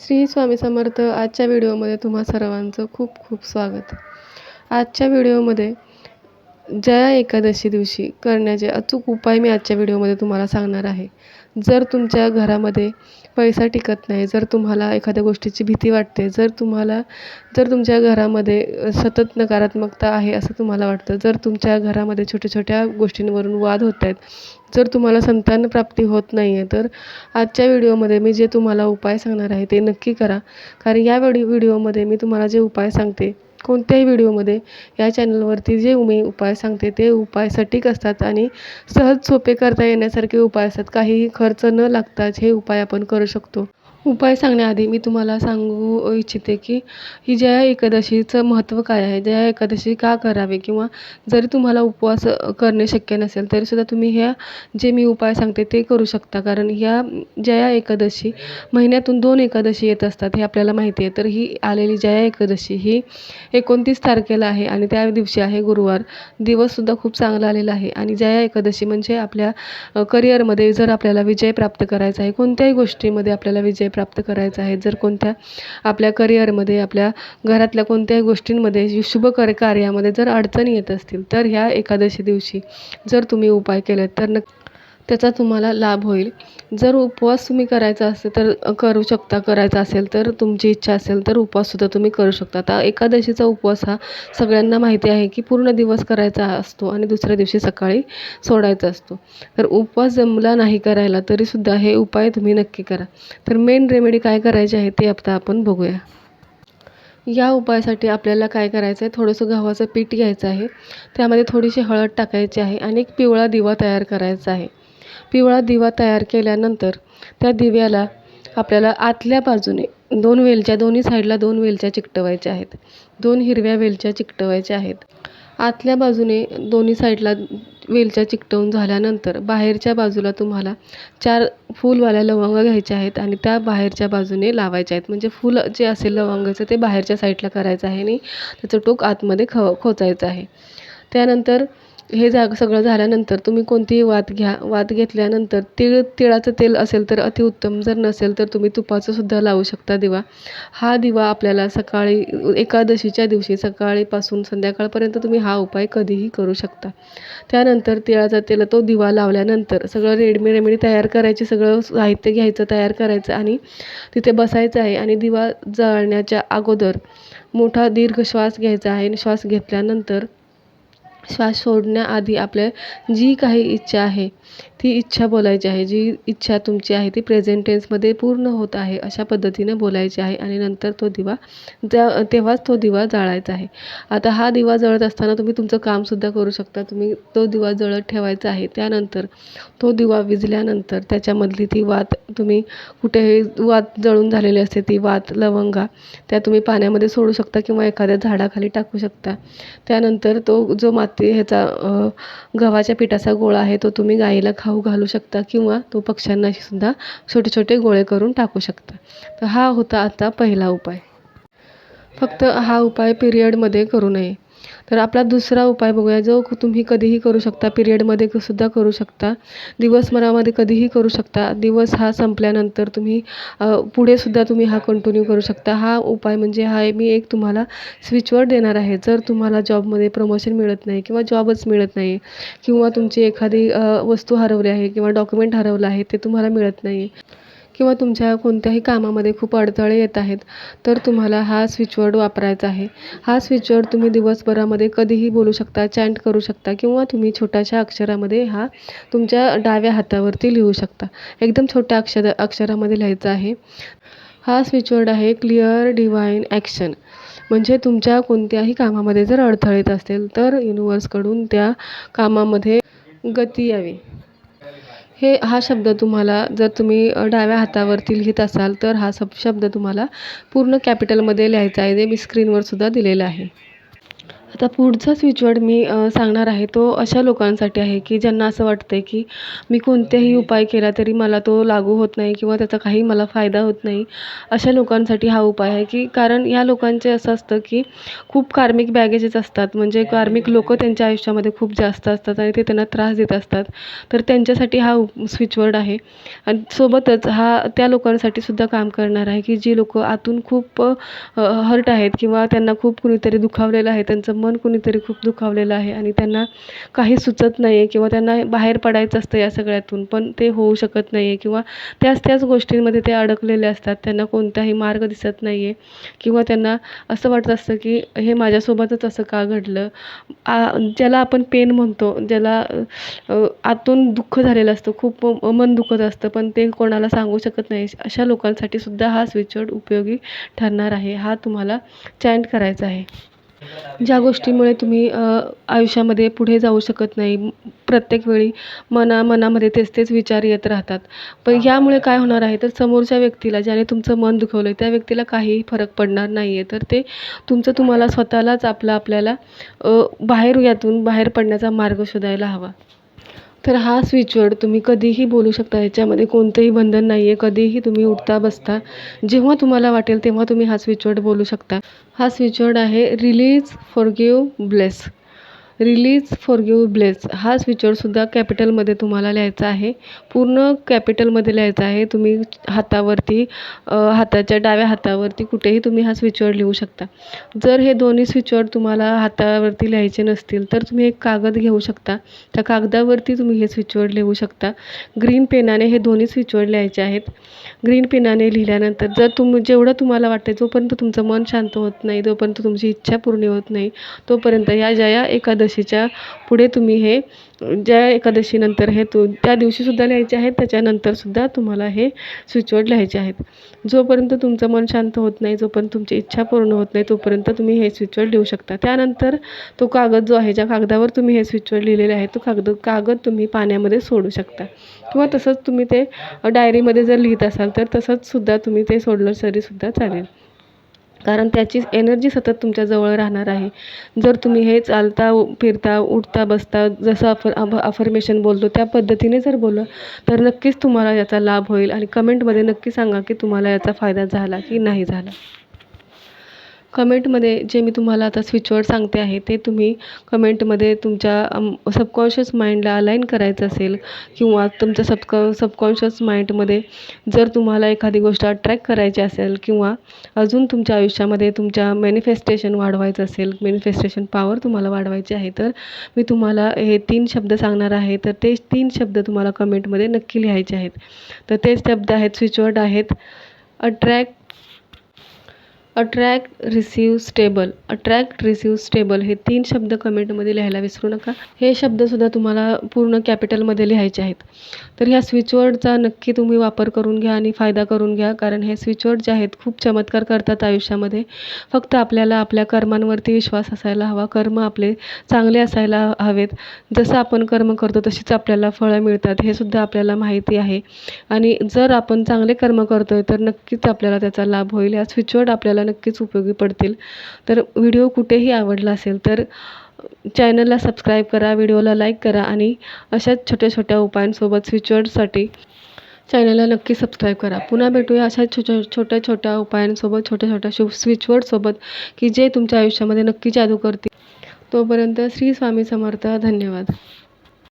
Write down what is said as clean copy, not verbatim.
श्री स्वामी समर्थ. आजच्या व्हिडिओमध्ये तुम्हा सर्वांचं खूप खूप स्वागत. आजच्या व्हिडिओमध्ये जया एकादशी दिवशी करण्याचे अचूक उपाय मी आजच्या व्हिडिओमध्ये तुम्हाला सांगणार आहे. जर तुमच्या घरामध्ये पैसा टिकत नाही, जर तुम्हाला एखाद्या गोष्टीची भीती वाटते, जर तुमच्या घरामध्ये सतत नकारात्मकता आहे असं तुम्हाला वाटतं, जर तुमच्या घरामध्ये छोट्या-छोट्या गोष्टींवरून वाद होत आहेत, जर तुम्हाला संतान प्राप्ती होत नाही आहे, तर आजच्या व्हिडिओमध्ये मी जे तुम्हाला उपाय सांगणार आहे ते नक्की करा. कारण या व्हिडिओमध्ये मी तुम्हाला जे उपाय सांगते, कोणत्याही व्हिडिओमध्ये या चॅनलवरती जे मी उपाय सांगते ते उपाय सटीक असतात आणि सहज सोपे करता येण्यासारखे उपाय असतात. काहीही खर्च न लागताच हे उपाय आपण करू शकतो. उपाय सांगण्याआधी मी तुम्हाला सांगू इच्छिते की ही जया एकादशीचं महत्त्व काय आहे, जया एकादशी का करावी, किंवा जरी तुम्हाला उपवास करणे शक्य नसेल तरीसुद्धा तुम्ही ह्या जे मी उपाय सांगते ते करू शकता. कारण ह्या जया एकादशी महिन्यातून 2 एकादशी येत असतात हे आपल्याला माहिती आहे. तर ही आलेली जया एकादशी ही 29 तारखेला आहे आणि त्या दिवशी आहे गुरुवार. दिवससुद्धा खूप चांगला आलेला आहे आणि जया एकादशी म्हणजे आपल्या करिअरमध्ये जर आपल्याला विजय प्राप्त करायचा आहे, कोणत्याही गोष्टीमध्ये आपल्याला विजय प्राप्त करायचा आहे, जर कोणत्या आपल्या करिअरमध्ये, आपल्या घरातल्या कोणत्याही गोष्टींमध्ये, शुभ कार्यामध्ये जर अडचणी येत असतील, तर ह्या एकादशी दिवशी जर तुम्ही उपाय केलेत तर त्याचा तुम्हाला लाभ होईल. जर उपवास तुम्ही करायचा असेल तर करायचा असेल तर तुमची इच्छा असेल तर उपवाससुद्धा तुम्ही करू शकता. आता एकादशीचा उपवास हा सगळ्यांना माहिती आहे की पूर्ण दिवस करायचा असतो आणि दुसऱ्या दिवशी सकाळी सोडायचा असतो. तर उपवास जमला नाही करायला तरीसुद्धा हे उपाय तुम्ही नक्की करा. तर मेन रेमेडी काय करायची आहे ते आता आपण बघूया. या उपायासाठी आपल्याला काय करायचं आहे, थोडंसं गव्हाचं पीठ घ्यायचं आहे, त्यामध्ये थोडीशी हळद टाकायची आहे आणि एक पिवळा दिवा तयार करायचा आहे. पिवळा दिवा तयार केल्यानंतर त्या दिव्याला आपल्याला आतल्या बाजूने दोन्ही साईडला 2 वेलच्या चिकटवायच्या आहेत. 2 हिरव्या वेलच्या चिकटवायच्या आहेत. आतल्या बाजूने दोन्ही साईडला वेलच्या चिकटवून झाल्यानंतर बाहेरच्या बाजूला तुम्हाला 4 फूलवाल्या लवंगा घ्यायच्या आहेत आणि त्या बाहेरच्या बाजूने लावायच्या आहेत. म्हणजे फूल जे असेल लवंगाचं ते बाहेरच्या साईडला करायचं आहे आणि त्याचं टोक आतमध्ये खोचायचं आहे. त्यानंतर हे सगळं झाल्यानंतर तुम्ही कोणतीही वात घ्या. वात घेतल्यानंतर तिळाचं तेल असेल तर अतिउत्तम, जर नसेल तर तुम्ही तुपाचं सुद्धा लावू शकता दिवा. हा दिवा आपल्याला सकाळी एकादशीच्या दिवशी सकाळीपासून संध्याकाळपर्यंत तुम्ही हा उपाय कधीही करू शकता. त्यानंतर तिळाचा तेल तो दिवा लावल्यानंतर सगळं रेमेडी तयार करायची, सगळं साहित्य घ्यायचं, तयार करायचं आणि तिथे बसायचं आहे आणि दिवा जळण्याच्या अगोदर मोठा दीर्घ श्वास घ्यायचा आहे आणि श्वास घेतल्यानंतर श्वास सोडण्याआधी आपल्या जी काही इच्छा आहे ती इच्छा बोलायची आहे. जी इच्छा तुमची आहे ती प्रेझेंट टेन्समध्ये पूर्ण होत आहे अशा पद्धतीने बोलायची आहे आणि नंतर तेव्हाच तो दिवा जाळायचा आहे. आता हा दिवा जळत असताना तुम्ही तुमचं कामसुद्धा करू शकता. तुम्ही तो दिवा जळत ठेवायचा आहे. त्यानंतर तो दिवा विझल्यानंतर त्याच्यामधली ती वात, तुम्ही कुठेही वात जळून झालेली असते ती वात, लवंगा, त्या तुम्ही पाण्यामध्ये सोडू शकता किंवा एखाद्या झाडाखाली टाकू शकता. त्यानंतर तो जो गव्हाच्या पिठाचा गोळा आहे तो तुम्ही गाईला खाऊ घालू शकता किंवा तो पक्ष्यांना सुद्धा छोटे छोटे गोळे करून टाकू शकता. तर हा होता आता पहिला उपाय. फक्त हा उपाय पिरियडमध्ये करू नये. तर आपला दुसरा उपाय बघूया, जो तुम्ही कधीही करू शकता. पिरियडमध्ये सुद्धा करू शकता, दिवसभरामध्ये कधीही करू शकता. दिवस हा संपल्यानंतर तुम्ही पुढे सुद्धा तुम्ही हा कंटिन्यू करू शकता. हा उपाय म्हणजे मी एक तुम्हाला स्विचवर्ड देणार आहे. जर तुम्हाला जॉबमध्ये प्रमोशन मिळत नाही किंवा जॉबच मिळत नाही किंवा तुमची एखादी वस्तू हरवली आहे किंवा डॉक्युमेंट हरवलं आहे ते तुम्हाला मिळत नाही किंवा तुमच्या कोणत्याही कामामध्ये खूप अडथळे येत आहेत, तर तुम्हाला हा स्विचवर्ड वापरायचा आहे. हा स्विचवर्ड तुम्ही दिवसभरामध्ये कधीही बोलू शकता, चॅन्ट करू शकता किंवा तुम्ही छोट्याशा अक्षरामध्ये हा तुमच्या डाव्या हातावरती लिहू शकता. एकदम छोट्या अक्षरामध्ये लिहायचा आहे. हा स्विचवर्ड आहे क्लिअर डिव्हाइन ॲक्शन. म्हणजे तुमच्या कोणत्याही कामामध्ये जर अडथळे येत असतील तर युनिव्हर्सकडून त्या कामामध्ये गती यावी. हा शब्द तुम्हाला, जर तुम्ही डाव्या हातावरती लिहित असाल तर हा शब्द तुम्हाला पूर्ण कॅपिटलमध्ये लिहायचा आहे. जे मी स्क्रीनवर सुद्धा दिलेलं आहे. आता पुढचा स्विचवर्ड मी सांगणार आहे तो अशा लोकांसाठी आहे की ज्यांना असं वाटतंय की मी कोणताही उपाय केला तरी मला तो लागू होत नाही किंवा त्याचा काही मला फायदा होत नाही. अशा लोकांसाठी हा उपाय आहे की कारण या लोकांचे असं असतं की खूप कार्मिक बॅगेजेस असतात, म्हणजे कार्मिक लोकं त्यांच्या आयुष्यामध्ये खूप जास्त असतात आणि ते त्यांना त्रास देत असतात. तर त्यांच्यासाठी हा स्विचवर्ड आहे. आणि सोबतच हा त्या लोकांसाठी सुद्धा काम करणार आहे की जी लोकं आतून खूप हर्ट आहेत किंवा त्यांना खूप कुणीतरी दुखावलेलं आहे, त्यांचं मन कुणीतरी खूप दुखावलेलं आहे आणि त्यांना काही सुचत नाही आहे किंवा त्यांना बाहेर पडायचं असतं या सगळ्यातून, पण ते होऊ शकत नाही आहे किंवा त्याच गोष्टींमध्ये ते अडकलेले असतात. त्यांना कोणताही मार्ग दिसत नाही आहे किंवा त्यांना असं वाटत असतं की हे माझ्यासोबतच असं का घडलं? ज्याला आपण पेन म्हणतो, ज्याला आतून दुःख झालेलं असतं, खूप मन दुखत असतं, पण ते कोणाला सांगू शकत नाही. अशा लोकांसाठी सुद्धा हा स्विचवर्ड उपयोगी ठरणार आहे. हा तुम्हाला चॅन्ट करायचा आहे. ज्या गोष्टीमुळे तुम्ही आयुष्यामध्ये पुढे जाऊ शकत नाही. प्रत्येक वेळी मनामध्ये तेच विचार येत राहतात. पण यामुळे काय होणार आहे, तर समोरच्या व्यक्तीला, ज्याने तुमचं मन दुखवलं त्या व्यक्तीला काहीही फरक पडणार नाही आहे. तर ते तुम्हाला स्वतःलाच आपल्याला यातून बाहेर पडण्याचा मार्ग शोधायला हवा. तर हा स्विचवर्ड तुम्ही कधीही बोलू शकता. ह्याच्यामध्ये कोणतंही बंधन नाही आहे. कधीही तुम्ही उठता बसता जेव्हा तुम्हाला वाटेल तेव्हा तुम्ही हा स्विचवर्ड बोलू शकता. हा स्विचवर्ड आहे release, forgive, bless. Release, forgive, bless हा स्विचवर्डसुद्धा कॅपिटलमध्ये तुम्हाला लिहायचा आहे. पूर्ण कॅपिटलमध्ये लिहायचा आहे. तुम्ही हातावरती हाताच्या डाव्या हातावरती कुठेही तुम्ही हा स्विचवर्ड लिहू शकता. जर हे दोन्ही स्विचवर्ड तुम्हाला हातावरती लिहायचे नसतील तर तुम्ही एक कागद घेऊ शकता. त्या कागदावरती तुम्ही हे स्विचवर्ड लिहू शकता. ग्रीन पेनाने हे दोन्ही स्विचवर्ड लिहायचे आहेत. ग्रीन पेनाने लिहिल्यानंतर जेवढं तुम्हाला वाटतं, जोपर्यंत तुमचं मन शांत होत नाही, जोपर्यंत तुमची इच्छा पूर्ण होत नाही, तोपर्यंत या जया एकादशीच्या पुढे तुम्ही हे जया एकादशीनंतर हे त्या दिवशीसुद्धा लिहायचे आहेत, त्याच्यानंतरसुद्धा तुम्हाला हे स्विचवर्ड लिहायचे आहेत. जोपर्यंत तुमचं मन शांत होत नाही, जोपर्यंत तुमची इच्छा पूर्ण होत नाही, तोपर्यंत तुम्ही हे स्विचवर्ड लिहू शकता. त्यानंतर तो कागद जो आहे, ज्या कागदावर तुम्ही हे स्विचवर्ड लिहिलेले आहे, तो कागद तुम्ही पाण्यामध्ये सोडू शकता किंवा तसंच तुम्ही ते डायरीमध्ये जर लिहित असाल तर तसंच सुद्धा तुम्ही ते सोडलं तरीसुद्धा चालेल. कारण त्याची एनर्जी सतत तुमच्याजवळ राहणार आहे. जर तुम्ही हे चालता, फिरता, उठता, बसता जसं आपण अफर्मेशन बोलतो त्या पद्धतीने जर बोललं तर नक्कीच तुम्हाला याचा लाभ होईल. आणि कमेंटमध्ये नक्की सांगा की तुम्हाला याचा फायदा झाला की नाही झाला. कमेंटमध्ये जे मी तुम्हाला आता स्विचवर्ड सांगते आहे ते तुम्ही कमेंटमध्ये तुमच्या सबकॉन्शियस माइंडला अलाइन करायचं असेल किंवा तुमच्या सबकॉन्शियस माइंडमध्ये जर तुम्हाला एखादी गोष्ट अट्रॅक्ट करायची असेल किंवा अजून तुमच्या आयुष्यामध्ये तुमच्या मॅनिफेस्टेशन वाढवायचं असेल, मॅनिफेस्टेशन पॉवर तुम्हाला वाढवायची आहे, तर मी तुम्हाला हे 3 शब्द सांगणार आहे. तर ते 3 शब्द तुम्हाला कमेंटमध्ये नक्की लिहायचे आहेत. तर ते शब्द आहेत, स्विचवर्ड आहेत attract, receive, stable. Attract, receive, stable हे 3 शब्द कमेंटमध्ये लिहायला विसरू नका. हे शब्दसुद्धा तुम्हाला पूर्ण कॅपिटलमध्ये लिहायचे आहेत. तर ह्या स्विचवर्डचा नक्की तुम्ही वापर करून घ्या आणि फायदा करून घ्या. कारण हे स्विचवर्ड जे आहेत खूप चमत्कार करतात आयुष्यामध्ये. फक्त आपल्याला आपल्या कर्मांवरती विश्वास असायला हवा. कर्म आपले चांगले असायला हवेत. जसं आपण कर्म करतो तशीच आपल्याला फळं मिळतात, हे सुद्धा आपल्याला माहिती आहे. आणि जर आपण चांगले कर्म करतोय तर नक्कीच आपल्याला त्याचा लाभ होईल. या स्विचवर्ड आपल्याला नक्कीच उपयोगी पडतील. तर व्हिडिओ कुठेही आवडला असेल तर चॅनलला सबस्क्राईब करा, व्हिडिओला लाईक करा आणि अशाच छोट्या उपायांसोबत स्विचवर्डसाठी चॅनलला नक्की सबस्क्राईब करा. पुन्हा भेटूया अशाच छोट्या उपायांसोबत, छोट्या स्विचवर्डसोबत की जे तुमच्या आयुष्यामध्ये नक्की जादू करतील. तोपर्यंत श्री स्वामी समर्थ. धन्यवाद.